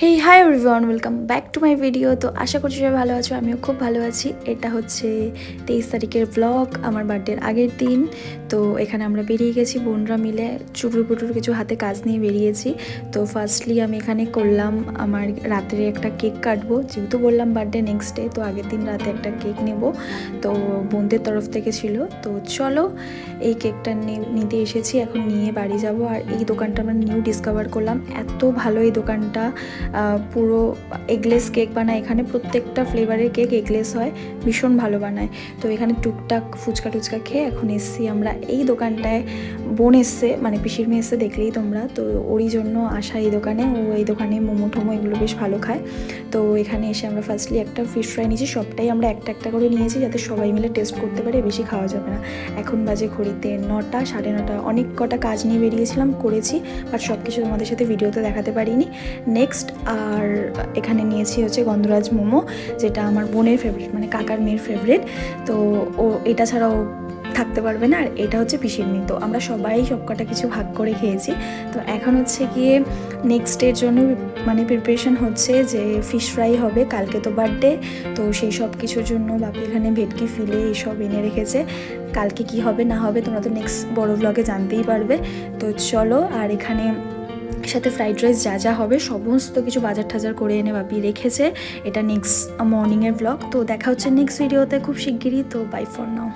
Hey hi everyone, welcome back to my video. তো আশা করছি সবাই ভালো আছো, আমিও খুব ভালো আছি। এটা হচ্ছে 23 তারিখের ব্লগ, আমার বার্থডের আগের দিন। তো এখানে আমরা বেরিয়ে গেছি বোনরা মিলে, চুটুর পুটুর কিছু হাতে কাজ নিয়ে বেরিয়েছি। তো ফার্স্টলি আমি এখানে করলাম আমার রাত্রে একটা কেক কাটবো, যেহেতু বললাম বার্থডে নেক্সট ডে, তো আগের দিন রাতে একটা কেক নেব। তো বোনদের তরফ থেকে ছিল। তো চলো এই কেকটা নিতে এসেছি, এখন নিয়ে বাড়ি যাব। আর এই দোকানটা আমরা নিউ ডিসকভার করলাম, এত ভালো এই দোকানটা। পুরো এগলেস কেক বানায় এখানে, প্রত্যেকটা ফ্লেভারের কেক এগলেস হয়, ভীষণ ভালো বানায়। তো এখানে টুকটাক ফুচকা টুচকা খেয়ে এখন এসছি আমরা এই দোকানটায়। বোন এসছে, মানে পিসির মেয়ে এসছে, দেখলেই তোমরা। তো ওরই জন্য আসা এই দোকানে, ও এই দোকানে মোমো টোমো এগুলো বেশ ভালো খায়। তো এখানে এসে আমরা ফার্স্টলি একটা ফিশ ফ্রাই নিয়েছি, সবটাই আমরা একটা একটা করে নিয়েছি যাতে সবাই মিলে টেস্ট করতে পারে, বেশি খাওয়া যাবে না। এখন বাজে ঘড়িতে 9টা, 9:30। অনেক কটা কাজ নিয়ে বেরিয়েছিলাম, করেছি, বাট সব কিছু তোমাদের সাথে ভিডিওতে দেখাতে পারিনি। নেক্সট আর এখানে নিয়েছি হচ্ছে গন্ধরাজ মোমো, যেটা আমার বোনের ফেভারিট, মানে কাকার মেয়ের ফেভারিট। তো ও এটা ছাড়াও থাকতে পারবে না। আর এটা হচ্ছে পিসির মেয়ে। তো আমরা সবাই সব কটা কিছু ভাগ করে খেয়েছি। তো এখন হচ্ছে গিয়ে নেক্সট ডের জন্য মানে প্রিপারেশন হচ্ছে, যে ফিশ ফ্রাই হবে, কালকে তো বার্থডে। তো সেই সব কিছুর জন্য বাপি এখানে ভেটকি ফিলে এইসব এনে রেখেছে। কালকে কি হবে না হবে তোমরা তো নেক্সট বড় ব্লগে জানতেই পারবে। তো চলো, আর এখানে সাথে ফ্রাইড রাইস যা যা হবে সমস্ত কিছু বাজার টাজার করে এনে বাপি রেখেছে। এটা নেক্সট মর্নিংয়ের ব্লগ। তো দেখা হচ্ছে নেক্সট ভিডিওতে খুব শিগগিরই। তো বাই ফর নাও।